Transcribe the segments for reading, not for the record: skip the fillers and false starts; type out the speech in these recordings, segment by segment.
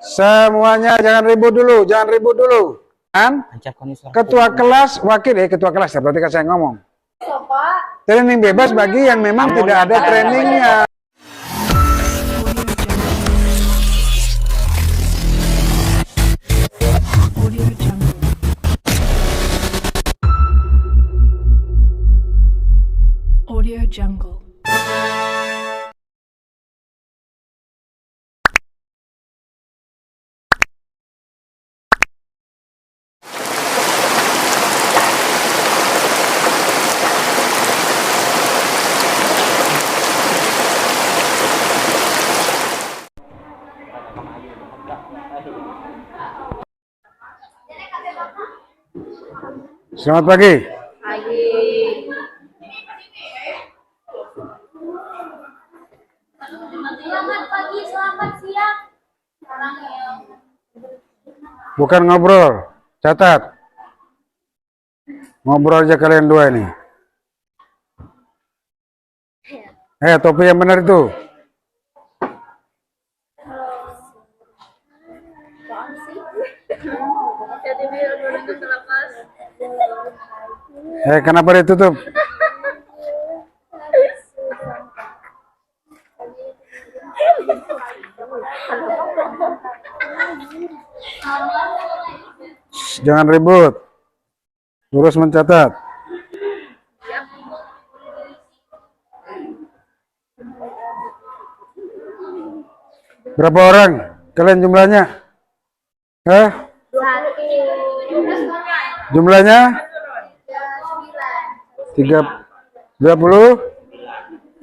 Semuanya jangan ribut dulu, jangan ribut dulu. Kan? Ketua kelas, wakil ketua kelas ya, berarti kan saya ngomong. Training bebas bagi yang memang tidak ada trainingnya. Audio Jungle. Selamat pagi. Pagi. Selamat pagi, selamat siang. Bukan ngobrol, catat. Ngobrol aja kalian dua ini. Topi yang benar itu. Kenapa ditutup? Jangan ribut. Terus mencatat. Berapa orang kalian jumlahnya? Jumlahnya? 30.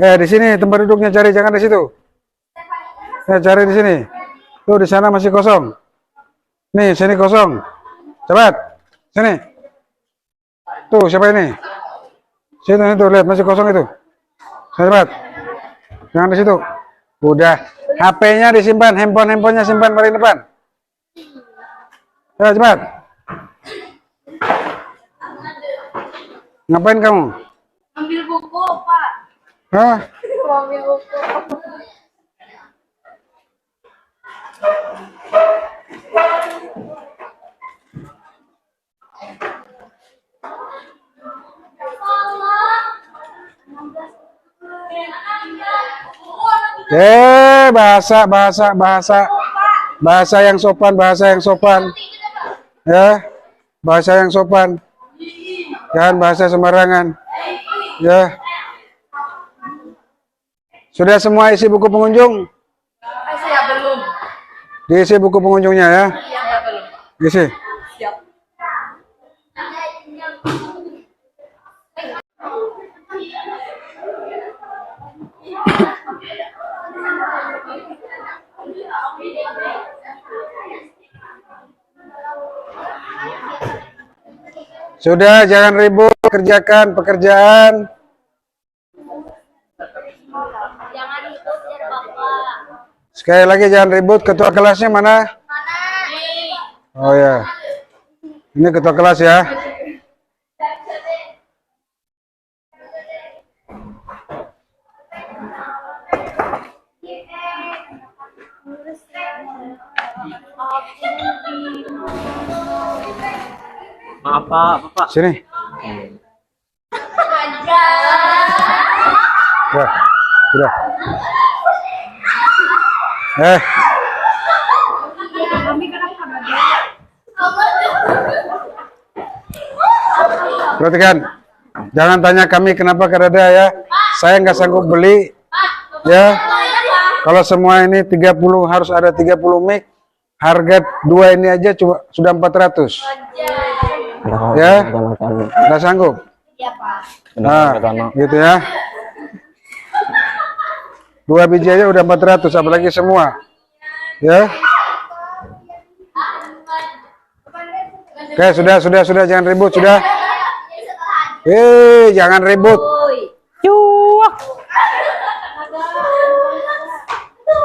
Di sini tempat duduknya cari, jangan di situ. Cari di sini. Tuh di sana masih kosong. Nih, sini kosong. Cepat. Sini. Tuh, siapa ini? Sini tuh, lihat masih kosong itu. Cepat. Jangan di situ. Udah. HP-nya disimpan, handphonenya simpan paling depan. Cepat. Ngapain kamu? Ambil buku, Pak. Hah? Ambil buku. Bahasa yang sopan, ya, bahasa yang sopan, jangan bahasa sembarangan, ya. Sudah semua isi buku pengunjung? Siap belum? Diisi buku pengunjungnya ya? Iya, belum. Isi. Siap. Sudah, jangan ribut, kerjakan pekerjaan. Jangan ribut ya, Bapak. Sekali lagi jangan ribut. Ketua kelasnya mana? Mana? Oh ya, ini ketua kelas ya. Maaf Pak. Sini. Udah. Perhatikan, jangan tanya kami kenapa kada ya. Saya nggak sanggup beli, ya. Kalau semua ini 30 harus ada 30 mic. Harga 2 ini aja cuma sudah 400. Ya, nggak sanggup. Iya, Pak. Nah, gitu ya. 2 biji aja udah 400, apalagi semua. Ya. Oke, sudah, jangan ribut, sudah. Jangan ribut. Cuak.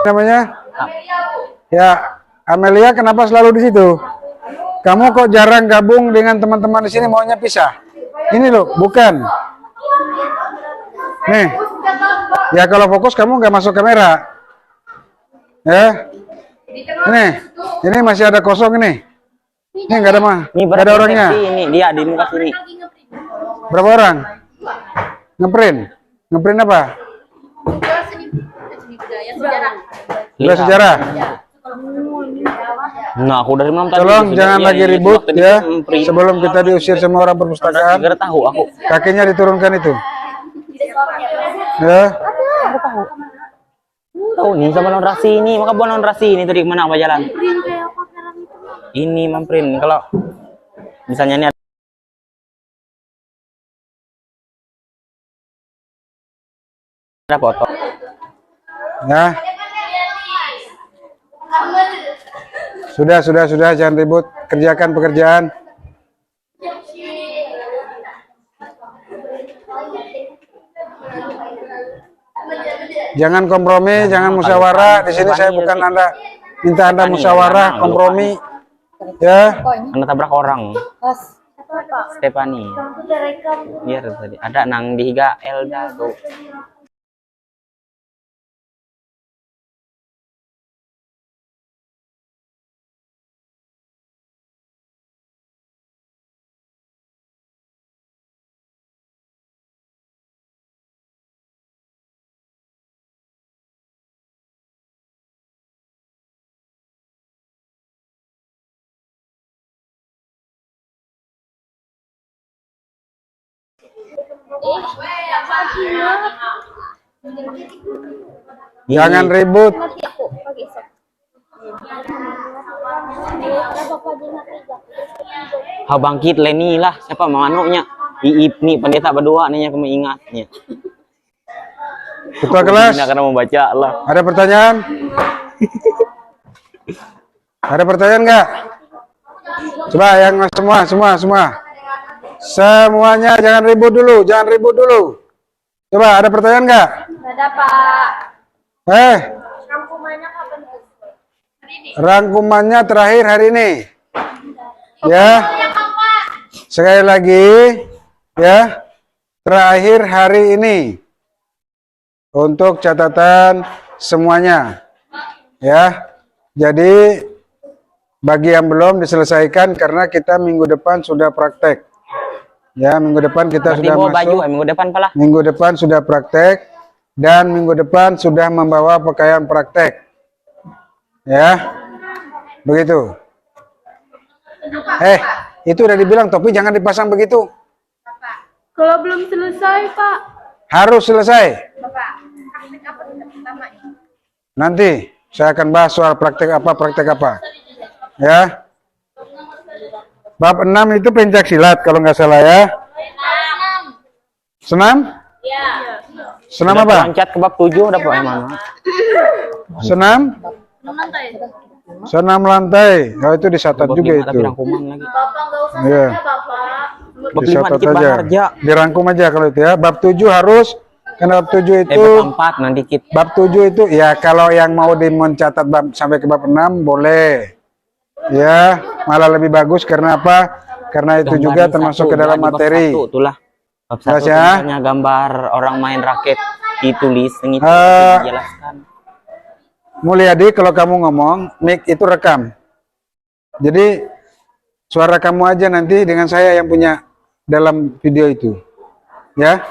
Namanya? Ya, Amelia kenapa selalu di situ? Kamu kok jarang gabung dengan teman-teman di sini, maunya pisah? Ini loh, bukan. Nih. Ya kalau fokus kamu nggak masuk kamera. Ya. Ini masih ada kosong ini. Ini nggak ada mah, Ini nggak ada berarti orangnya. ini dia di muka sini. Berapa orang? Ngeprint? Ngeprint apa? Udah sejarah. Nah, aku dari malam tadi. Tolong jangan Iya, lagi iya, ribut waktu ya. dia print. Sebelum kita diusir sama orang perpustakaan, Gara tahu aku. kakinya diturunkan itu. Ya. Tahu nih sama non rasi ini, maka buat non rasi ini tadi kemana apa jalan? Ini memprint kalau misalnya ini ada foto. Ya. Sudah, jangan ribut. Kerjakan pekerjaan. Jangan kompromi, jangan musyawarah. Di sini saya bukan minta Anda musyawarah, kompromi. Ya. Anda tabrak orang. Stefani. Biar tadi ada nang di higa Elda tuh. Jangan ribut. Ha bangkit Leni lah, siapa manunya? Iip nih pendeta berdua nih yang kami ingatnya. Ketua kelas, Karena membaca lah. ada pertanyaan? Ada pertanyaan nggak? Coba yang semua. Semuanya jangan ribut dulu. Coba ada pertanyaan nggak? Ada Pak. Rangkumannya kapan? Rangkumannya terakhir hari ini. Ya. Sekali lagi, ya. Terakhir hari ini. Untuk catatan semuanya. Ya. Jadi bagi yang belum diselesaikan karena kita minggu depan sudah praktek. Ya, minggu depan kita Berarti sudah bawa masuk. baju minggu depan pala. Minggu depan sudah praktek dan minggu depan sudah membawa pakaian praktek. Ya. Begitu. Itu udah dibilang topi jangan dipasang begitu. Kalau belum selesai, Pak. Harus selesai. Bapak, praktek apa pertama ini? Nanti saya akan bahas soal praktek apa. Ya. Bab 6 itu pencak silat kalau nggak salah ya. Senam? Ya. Senam Udah apa? loncat ke bab 7 udah Pak mana? Senam? Senam lantai. Oh, itu dicatat Bab juga 5 itu. tapi rangkuman lagi. Bapak nggak usah Iya. Bapak. Bab 5 Dicatat dikit aja. banget aja. Dirangkum aja kalau itu ya. Bab 7 harus karena bab 7 itu Bab 4 nanti dikit. bab 7 itu ya kalau yang mau mencatat bab sampai ke bab 6 boleh. Ya, malah lebih bagus karena apa? Karena itu juga termasuk ke dalam materi. Itulah. Bab 1 Jelas ya? tulisannya gambar orang main raket ditulis itu Eh, dijelaskan. Mulyadi, kalau kamu ngomong, mic itu rekam. Jadi suara kamu aja nanti dengan saya yang punya dalam video itu. Ya.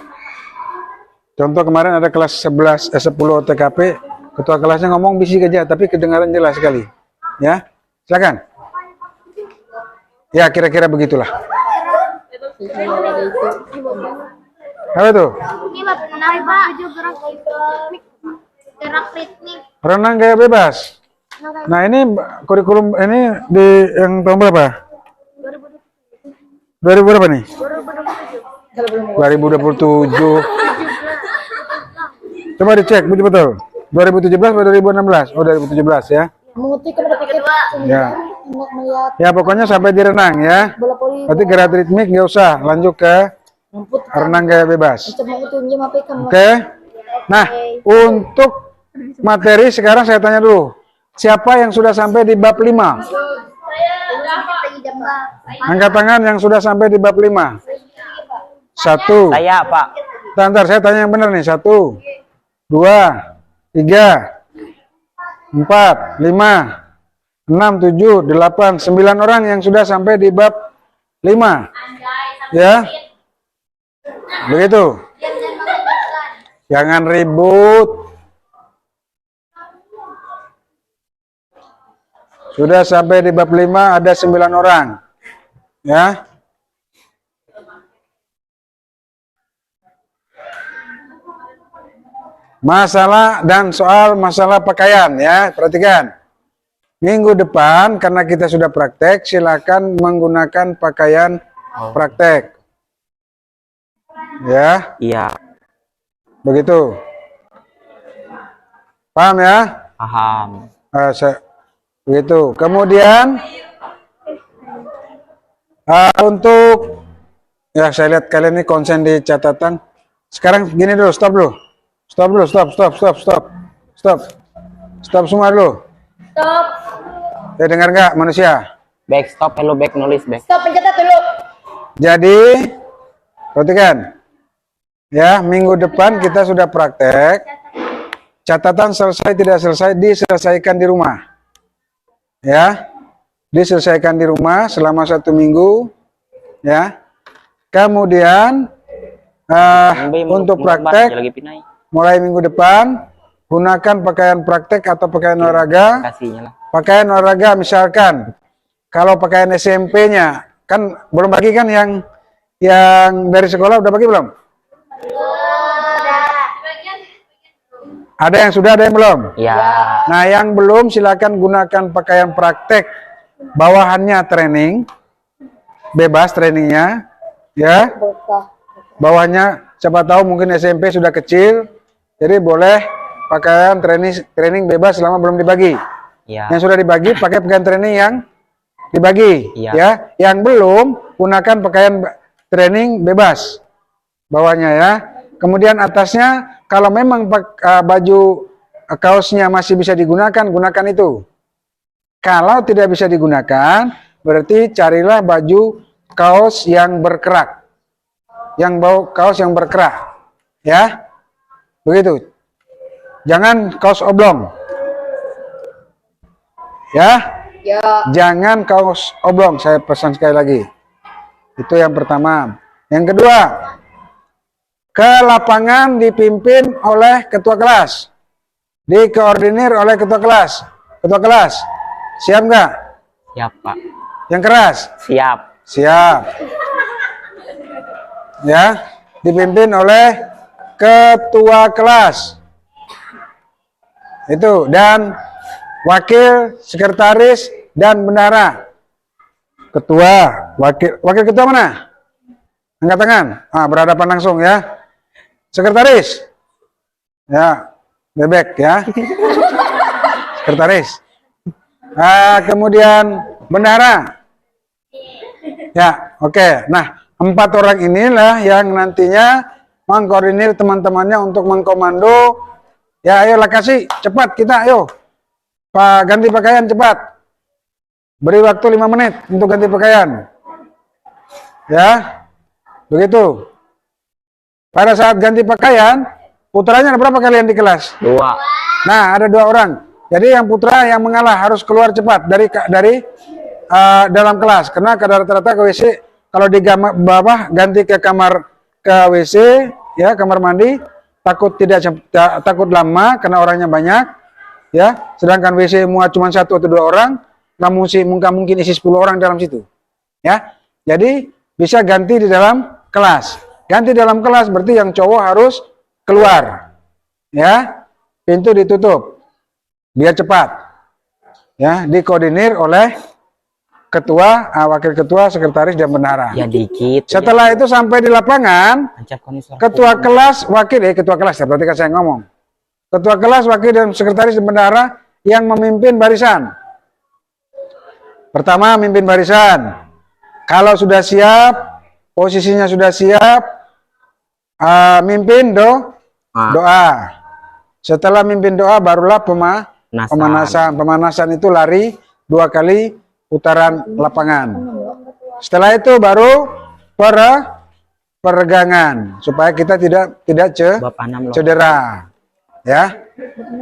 Contoh kemarin ada kelas 10 OTKP, ketua kelasnya ngomong bisik aja tapi kedengaran jelas sekali. Ya. Silakan. Ya, kira-kira begitulah. Apa tuh? Ini Bapak Pak. Gerak ritmik. Renang gaya bebas. Nah, ini kurikulum ini di yang tahun berapa? 2000 berapa nih? 2027. Coba dicek betul-betul. 2017 atau 2016? Oh, 2017 ya. Mengutip kepada kedua Ya. untuk melihat Ya, pokoknya sampai di renang ya. bola voli Berarti gerak ritmik nggak usah, lanjut ke rumput renang gaya bebas. untuk mengutip jam apa ikan Oke. Nah, untuk materi sekarang saya tanya dulu. Siapa yang sudah sampai di bab 5? Angkat tangan yang sudah sampai di bab 5. 1. Saya Pak. Ntar saya tanya yang benar nih. 1, 2, 3, 4, 5, 6, 7, 8, 9 orang yang sudah sampai di bab 5. Ya. Begitu. Jangan ribut. Sudah sampai di bab 5, ada 9 orang. Ya. Masalah dan soal masalah pakaian ya, perhatikan. Minggu depan karena kita sudah praktek, silakan menggunakan pakaian praktek. Ya, Iya, begitu. Paham ya? paham. Begitu. Kemudian untuk ya saya lihat kalian ini konsen di catatan. Sekarang gini dulu, stop dulu. Stop dulu, stop semua dulu. Stop. Dengar nggak manusia? Back, stop, hello, back, nulis, back. Stop, pencatat dulu. Jadi, perhatikan. Ya, minggu depan kita sudah praktek. Catatan selesai tidak selesai diselesaikan di rumah. Ya, diselesaikan di rumah selama 1 minggu. Ya, kemudian untuk praktek lagi pinai. mulai minggu depan gunakan pakaian praktek atau pakaian olahraga. Kasihnya lah. Pakaian olahraga misalkan kalau pakaian SMP-nya kan belum bagi kan yang dari sekolah udah bagi belum? Ada yang sudah, ada yang belum? Ya. Nah, yang belum silakan gunakan pakaian praktek. Bawahannya training. Bebas trainingnya, ya. Bawahnya siapa tahu mungkin SMP sudah kecil. Jadi boleh pakaian training bebas selama belum dibagi. Ya. Yang sudah dibagi pakai pakaian training yang dibagi, Iya. ya. Yang belum gunakan pakaian training bebas bawahnya ya. Kemudian atasnya kalau memang baju kaosnya masih bisa digunakan, gunakan itu. Kalau tidak bisa digunakan, berarti carilah baju kaos yang berkerak, yang bau kaos yang berkerak, ya. Begitu. Jangan kaos oblong. Ya. Ya. Jangan kaos oblong, saya pesan sekali lagi. Itu yang pertama. Yang kedua, ke lapangan dipimpin oleh ketua kelas. Dikoordinir oleh ketua kelas. Ketua kelas, siap nggak? Siap, Pak. Yang keras? Siap. Siap. Ya, dipimpin oleh ketua kelas. Itu, dan wakil sekretaris dan bendahara. Ketua, wakil ketua mana? Angkat tangan. Berhadapan langsung ya. Sekretaris. Ya, bebek ya. Sekretaris. Kemudian bendahara. Ya, oke. Nah, 4 orang inilah yang nantinya mengkoordinir teman-temannya untuk mengkomando. Ya, ayolah kasih, cepat kita, ayo. Pak, ganti pakaian cepat. Beri waktu 5 menit untuk ganti pakaian. Ya, begitu. Pada saat ganti pakaian, putranya ada berapa kalian di kelas? 2. Nah, ada 2 orang. Jadi yang putra yang mengalah harus keluar cepat dari dalam kelas. Karena rata-rata ke WC, kalau di bawah ganti ke kamar ke WC, ya kamar mandi, takut lama karena orangnya banyak, ya. Sedangkan WC muat cuma 1 atau 2 orang, nggak mungkin isi 10 orang dalam situ, ya. Jadi bisa ganti di dalam kelas. Ganti dalam kelas berarti yang cowok harus keluar, ya. Pintu ditutup, biar cepat, ya. Dikoordinir oleh ketua, wakil ketua, sekretaris dan bendahara. Ya dikit. Setelah itu sampai di lapangan, ketua kelas, ketua kelas ya, berarti kan saya ngomong. Ketua kelas, wakil dan sekretaris dan bendahara yang memimpin barisan. Pertama, memimpin barisan. Kalau sudah siap, posisinya sudah siap, mimpin doa. Setelah mimpin doa, barulah pemanasan. Pemanasan itu lari 2 kali putaran lapangan. Setelah itu baru peregangan supaya kita tidak cedera. Ya.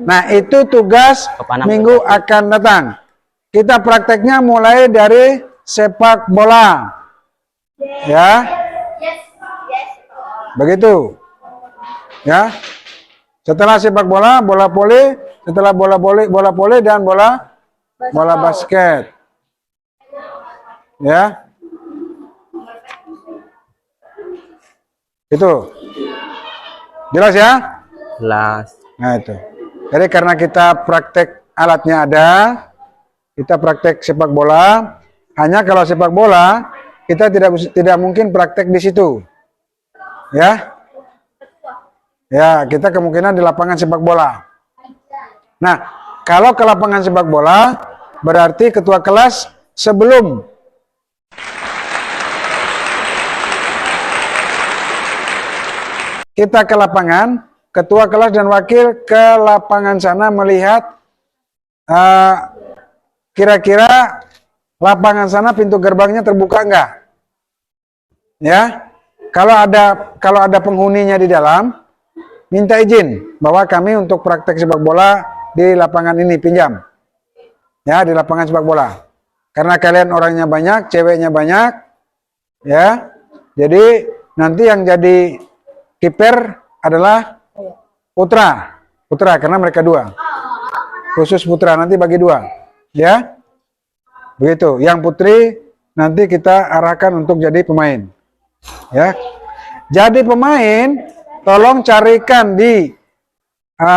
Nah, itu tugas minggu akan datang. kita prakteknya mulai dari sepak bola. Ya. Begitu. Ya. Setelah sepak bola, bola voli, setelah bola voli dan bola basket. Ya. Itu. Jelas ya? Jelas. Nah, itu. Jadi karena kita praktek alatnya ada, kita praktek sepak bola. Hanya kalau sepak bola kita tidak mungkin praktek di situ. Ya. Ya, kita kemungkinan di lapangan sepak bola. Nah, kalau ke lapangan sepak bola, berarti ketua kelas sebelum kita ke lapangan, ketua kelas dan wakil ke lapangan sana melihat kira-kira lapangan sana pintu gerbangnya terbuka enggak? Ya. Kalau ada penghuninya di dalam, minta izin bahwa kami untuk praktek sepak bola di lapangan ini pinjam. Ya, di lapangan sepak bola. Karena kalian orangnya banyak, ceweknya banyak, ya. Jadi nanti yang jadi kiper adalah putra karena mereka dua. Khusus putra nanti bagi dua, ya. Begitu. Yang putri nanti kita arahkan untuk jadi pemain. Ya. Jadi pemain tolong carikan di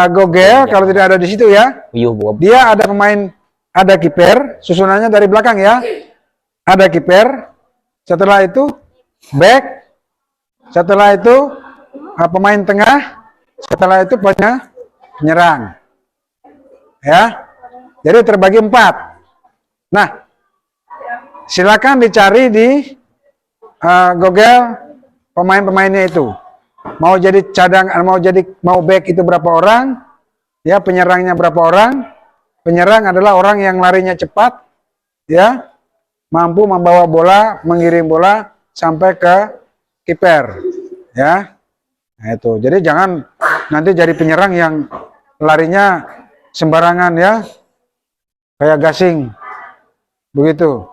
Google kalau tidak ada di situ ya. Dia ada pemain, ada kiper, susunannya dari belakang ya. Ada kiper, setelah itu back, setelah itu pemain tengah, setelah itu penyerang. Ya. Jadi terbagi 4. Nah, silakan dicari di Google pemain-pemainnya itu. Mau jadi mau back itu berapa orang? Ya, penyerangnya berapa orang? Penyerang adalah orang yang larinya cepat, ya, mampu membawa bola, mengirim bola sampai ke kiper, ya. Nah, itu. Jadi jangan nanti jadi penyerang yang larinya sembarangan ya, kayak gasing, begitu.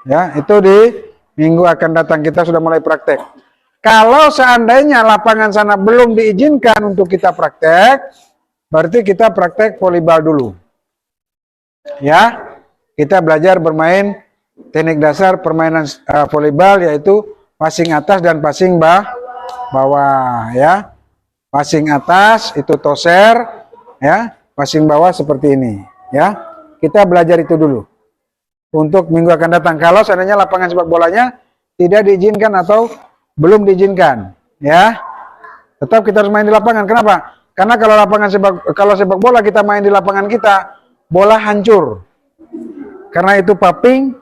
Ya, itu di minggu akan datang kita sudah mulai praktek. Kalau seandainya lapangan sana belum diizinkan untuk kita praktek, berarti kita praktek volleyball dulu. Ya, kita belajar bermain teknik dasar permainan volleyball, yaitu passing atas dan passing bawah. Ya, passing atas itu toser, ya, passing bawah seperti ini. Ya, kita belajar itu dulu. Untuk minggu akan datang, kalau seandainya lapangan sepak bolanya tidak diizinkan atau belum diizinkan, ya, tetap kita harus main di lapangan. Kenapa? Karena kalau sepak bola kita main di lapangan kita, bola hancur. Karena itu paping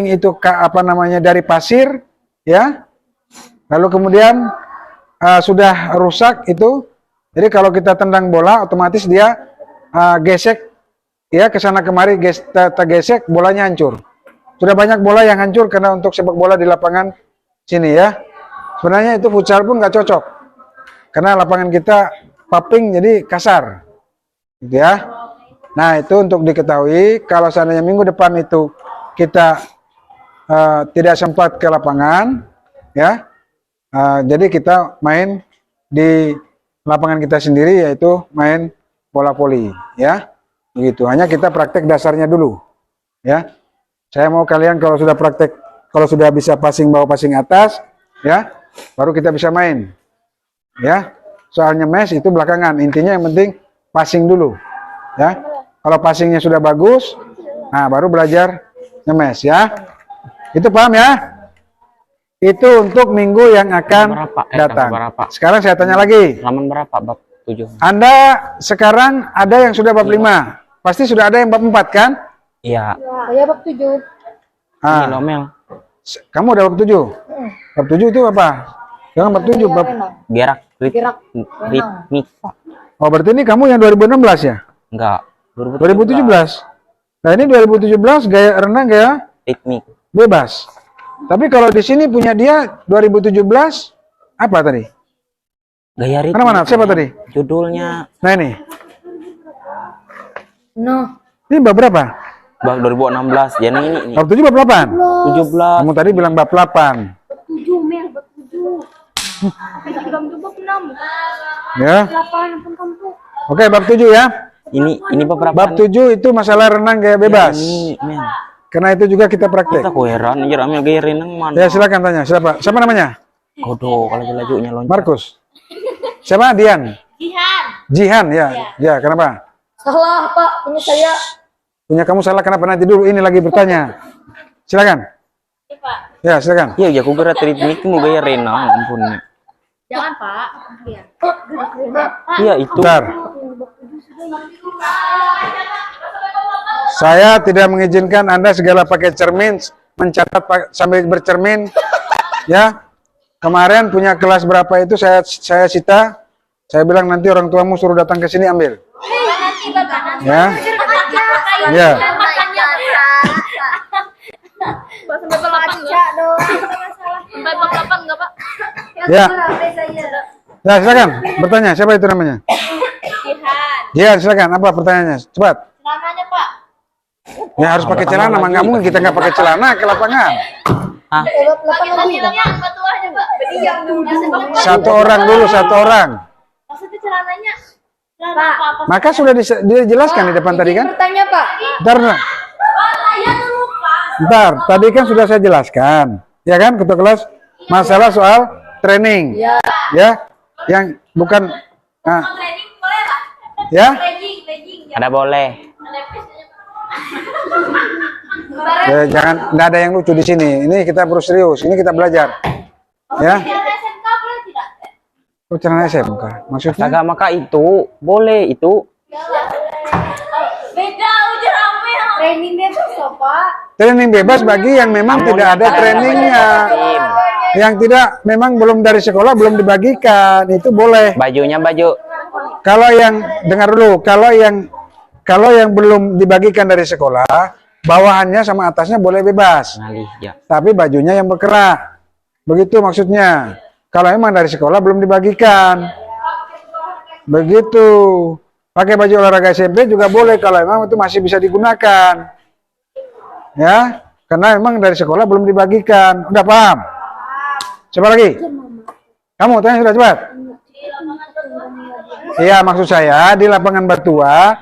itu dari pasir, ya. Lalu kemudian sudah rusak itu. Jadi kalau kita tendang bola, otomatis dia gesek, ya, ke sana kemari, tergesek, bolanya hancur. Sudah banyak bola yang hancur karena untuk sepak bola di lapangan sini, ya. Sebenarnya itu futsal pun nggak cocok karena lapangan kita paping jadi kasar, gitu ya. Nah, itu untuk diketahui. Kalau seandainya minggu depan itu kita tidak sempat ke lapangan, ya, jadi kita main di lapangan kita sendiri, yaitu main bola voli, ya. Begitu. Hanya kita praktek dasarnya dulu, ya. Saya mau kalian kalau sudah praktek, kalau sudah bisa passing bawah, passing atas, ya, baru kita bisa main, ya. Soalnya mes itu belakangan. Intinya yang penting passing dulu, ya. Kalau passingnya sudah bagus, nah baru belajar nyemes, ya. Itu paham ya? Itu untuk minggu yang akan datang. Sekarang saya tanya lagi. Halaman berapa? Bab 7. Anda sekarang ada yang sudah bab 5. Pasti sudah ada yang bab 4 kan? Iya. Saya bab 7. Ini nomel. Kamu udah bab 7? Bab 7 itu apa? Jangan bab 7, bab Gerak. Gerak. Ritmik. Oh, berarti ini kamu yang 2016 ya? Enggak. 2017. Nah, ini 2017 gaya renang, gaya Ritmik. bebas. Tapi kalau di sini punya dia 2017 apa tadi? Gaya ritmik. Mana siapa tadi? Judulnya. Nah, ini. No. Ini bab berapa? Bab 2016. Jadi ini Bab 7 bab 8. 17. Kamu tadi bilang bab 8. 7 Mel, bab 7. Oke, bab 7 bab 6. Ya. 8 pun kamu. Oke, bab 7 ya. Ini beberapa. Bab 7 itu masalah renang gaya bebas. Ini, men. Karena itu juga kita praktek. Aku heran anjir ambil gaya renang mana. Ya, silakan tanya. Siapa namanya? Kodo kalau lajunya loncat. Markus. Siapa? Dian. Jihan. Jihan ya. Ya, kenapa? Salah Pak, punya saya. Punya kamu salah kenapa? Nanti dulu ini lagi bertanya. Silakan. Iya, Pak. Ya, silakan. Iya, ya aku kira treatment mau gaya renang, ampun. Jangan, Pak. Iya. Iya itu. Bentar. Saya tidak mengizinkan Anda segala pakai cermin, mencatat sambil bercermin. Ya. Kemarin punya kelas berapa itu saya sita. Saya bilang nanti orang tuamu suruh datang ke sini ambil. Nanti, Bapak. Nanti. Ya. Ya. Pak sampai bab 8 enggak? Sampai bab 8 enggak, Pak? Ya. Ya, silakan bertanya. Siapa itu namanya? Jihan. Ya, silakan. Apa pertanyaannya? Cepat. Namanya, Pak. Ya harus pakai celana, mah nggak mungkin kita nggak pakai celana ke lapangan. Hah? Bab 8 lagi. Batuannya, Pak. Diam dulu. Satu orang dulu, satu orang. Maksudnya celananya. Celana apa? Maka sudah dijelaskan di depan tadi kan? Bertanya Pak. Bentar, Saya dulu, Pak. bentar. Tadi kan sudah saya jelaskan, ya kan, ketua kelas masalah soal training, ya, yang bukan, nah, Training boleh, Pak? ya, Legging. Ada boleh. ya, jangan, nggak ada yang lucu di sini. Ini kita harus serius. Ini kita belajar, ya. Celana SMK boleh tidak? Oh, celana SMK, maksudnya? Astaga, maka itu boleh itu. Beda, udah rame. Training bebas loh Pak. Training bebas bagi yang memang tidak ada trainingnya, yang tidak memang belum dari sekolah belum dibagikan, itu boleh. Bajunya baju. Kalau yang dengar dulu, kalau yang belum dibagikan dari sekolah, bawahannya sama atasnya boleh bebas, Ngalih ya. tapi bajunya yang berkerak. Begitu maksudnya. Kalau emang dari sekolah belum dibagikan, begitu. Pakai baju olahraga SMP juga boleh kalau emang itu masih bisa digunakan, ya. Karena emang dari sekolah belum dibagikan. Udah paham? Siapa lagi? Kamu tanya sudah cepat. Iya, maksud saya di lapangan Batua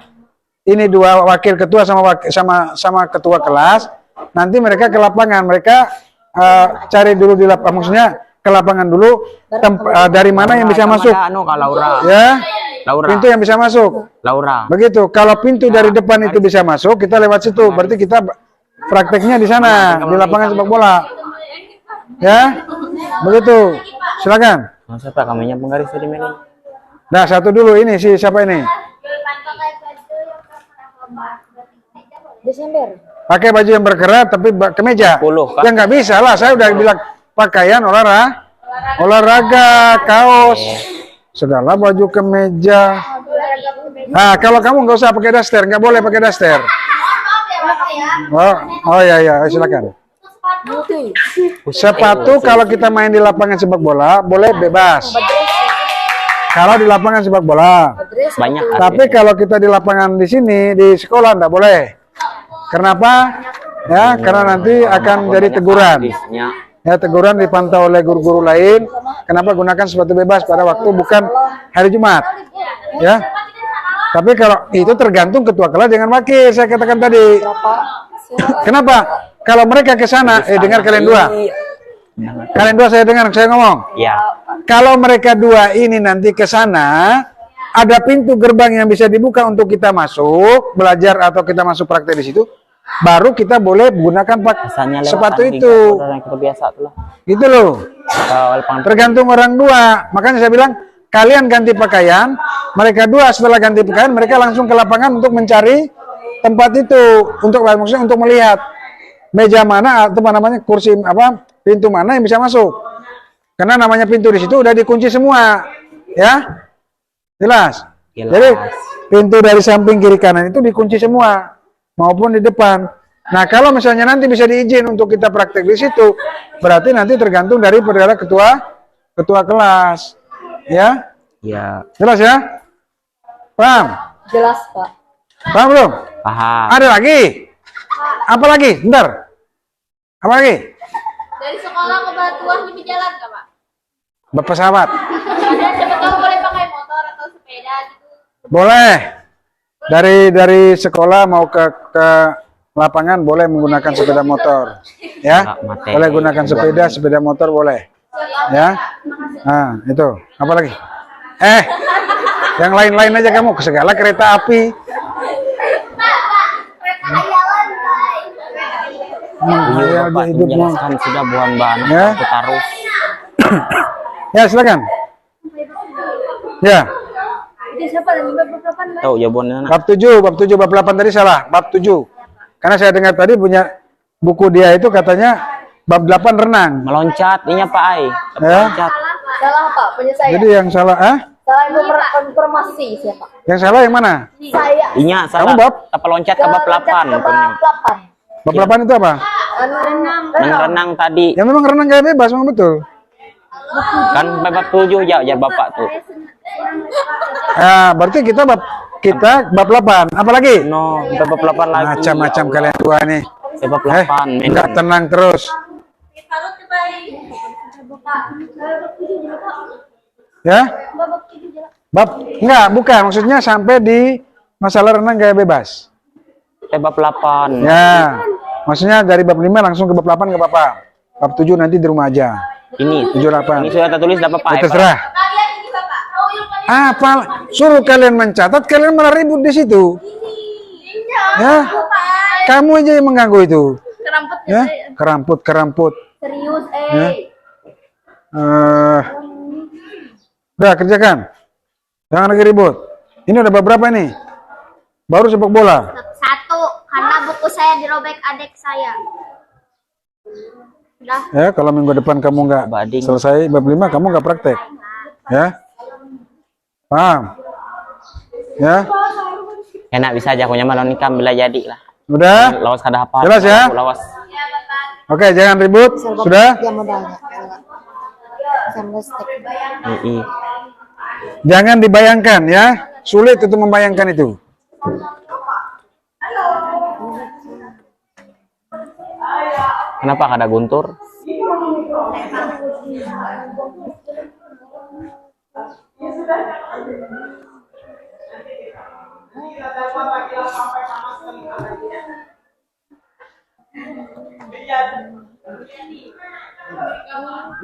ini dua wakil ketua sama ketua kelas. Nanti mereka ke lapangan, mereka cari dulu di lapangan, maksudnya ke lapangan dulu dari mana yang bisa masuk. Anu Kak Laura. Ya, Laura. pintu yang bisa masuk. Laura. Begitu. Kalau pintu dari depan itu bisa masuk, kita lewat situ. Berarti kita prakteknya di sana, di lapangan sepak bola. Ya, begitu. Silakan. Oh, siapa kaminya penggaris tadi Meli? Nah, satu dulu ini siapa ini? Desember. Pakai baju yang berkerak tapi kemeja. 10, Kak. Ya nggak bisa lah. Saya udah bilang pakaian olahraga, kaos, segala baju kemeja. Nah, kalau kamu nggak usah pakai daster, nggak boleh pakai daster. Oh ya, silakan. Sepatu kalau kita main di lapangan sepak bola boleh bebas. Kalau di lapangan sepak bola. Banyak kan? Tapi kalau kita di lapangan di sini di sekolah nggak boleh. Kenapa? Ya, karena nanti akan jadi teguran. Ya, teguran dipantau oleh guru-guru lain. Kenapa gunakan sepatu bebas pada waktu bukan hari Jumat? Ya. Tapi kalau itu tergantung ketua kelas dengan wakil. Saya katakan tadi. Kenapa? Kalau mereka ke sana, dengar kalian dua. Kalian dua saya dengar, saya ngomong. Ya. Kalau mereka dua ini nanti ke sana, ada pintu gerbang yang bisa dibuka untuk kita masuk, belajar atau kita masuk praktek di situ, baru kita boleh gunakan sepatu itu. Kita biasa tuh lah. Gitu loh. Tergantung orang dua. Makanya saya bilang, kalian ganti pakaian, mereka dua setelah ganti pakaian, mereka langsung ke lapangan untuk mencari tempat itu, maksudnya untuk melihat meja mana atau namanya kursi apa, pintu mana yang bisa masuk. Karena namanya pintu di situ udah dikunci semua, ya, jelas. Jadi pintu dari samping kiri kanan itu dikunci semua, maupun di depan. Nah, kalau misalnya nanti bisa diizin untuk kita praktek di situ, berarti nanti tergantung dari perdana ketua kelas, ya. Ya. Jelas ya? Paham? Jelas Pak. Paham belum? Paham. Ada lagi? Apa lagi? Bentar. Apa lagi? Dari sekolah ke Batuah di jalan nggak Pak? Berpesawat. Ada siapa tahu boleh pakai motor atau sepeda gitu. Boleh. Dari sekolah mau ke lapangan boleh menggunakan sepeda motor. Ya. Boleh gunakan sepeda motor boleh. Ya. Nah, itu. Apa lagi? Yang lain-lain aja kamu ke segala kereta api. Iya, Ya, Bapak hidupmu. menjelaskan sudah buan bahan Ya. aku taruh. Ya, silakan. Ya. Itu siapa dan berapa Tahu ya buan anak. Bab 7, bab 8 tadi salah. Bab 7. Karena saya dengar tadi punya buku dia itu katanya bab 8 renang. Meloncat, ini Pak Ai. Ya. Meloncat. Salah Pak, punya saya. Jadi yang salah, Salah informasi siapa? Yang salah yang mana? Saya. Inya Kamu salah. bab? Apa loncat ke bab 8? Ke bab 8. Bab 8 itu apa? Renang tadi. Ya memang renang kayak bebas, memang betul. Kan bab 7 ya Bapak tuh. Berarti kita bab 8. Apa lagi? No, kita bab 8 lagi. Macam-macam kalian tua nih. Saya bab 8. Enggak tenang terus. Kalau kembali. Ya? Bukan. Maksudnya sampai di masalah renang gaya bebas. Saya bab 8. Ya. Maksudnya dari bab 5 langsung ke bab 8 ke Bapak. Bab 7 nanti di rumah aja. Ini 7, 8. Ini sudah tertulis dapat Pak. Ya, terserah. Kalian ini Bapak. Oh, yang paling Apa? Suruh kalian mencatat, kalian malah ribut di situ. Ya. Kamu aja yang mengganggu itu. Keramput Ya. Keramput. Serius, Ya. Udah kerjakan. Jangan lagi ribut. Ini udah bab berapa nih? Baru sepak bola. 1 karena buku saya dirobek adik saya. Udah. Ya, kalau minggu depan kamu nggak Bading. selesai bab 5, kamu nggak praktek. Ya. Paham? Ya. Enak bisa aja aku nyaman nikam bila jadi lah. Udah? Lawas kada apa. Jelas ya? Lawas. Oke, jangan ribut. Sudah? Dia modalnya. Sama stek. Iya. Jangan dibayangkan ya. Sulit untuk membayangkan itu. Kenapa kada guntur?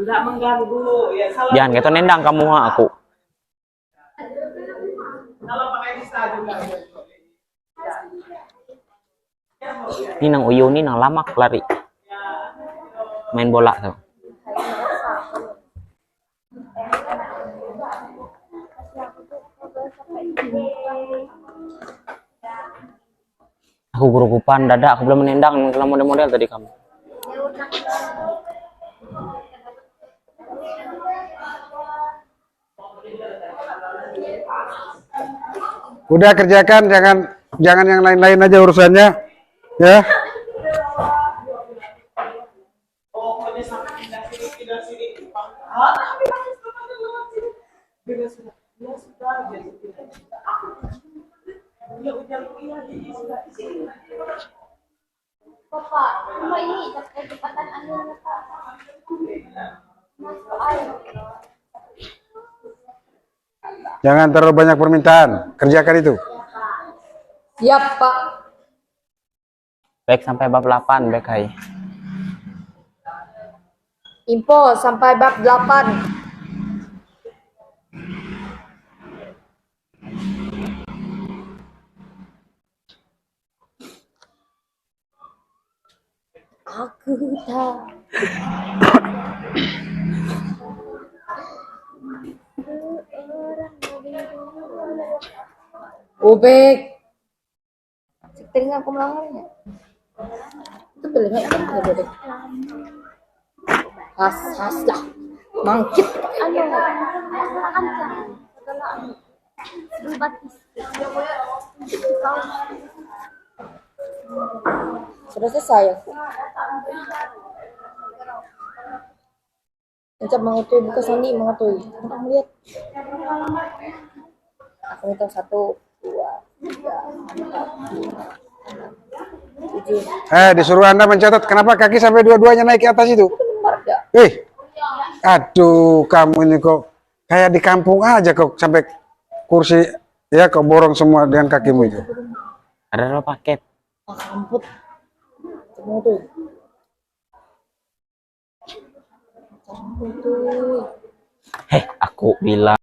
Tidak mengganggu ya salah Jangan gitu nendang kamu aku. kalau pakai bisa juga. Ini nang uyu nih nang lamak lari. Main bola tuh. Aku gerukupan dada, aku belum menendang kalau model-model tadi kamu. Udah kerjakan, jangan yang lain-lain aja urusannya. Ya. Pokoknya sampai pindah sini. Ah, tapi masih sama dengan sini. Dia sudah. Ya udah iya sudah di sini. Bapak, cuma ini kecepatan angin Bapak. Masuk air. Jangan terlalu banyak permintaan. Kerjakan itu. Siap, Pak. Baik sampai bab 8 baik hai. Info sampai bab 8. Aku tak. Obek. Telinga aku melanggarnya. Itu telinga kan nggak boleh. Has lah. Mangkit. Sudah selesai aku. Encap mengutui buka Sony mengutui. Kamu lihat. Aku hitung 1, 2, 3, 4, 5, Disuruh Anda mencatat. Kenapa kaki sampai dua-duanya naik ke atas itu? Aduh, kamu ini kok kayak di kampung aja kok sampai kursi ya kok borong semua dengan kakimu itu. Ada paket. Amput. Semua tuh. Heh, aku bilang.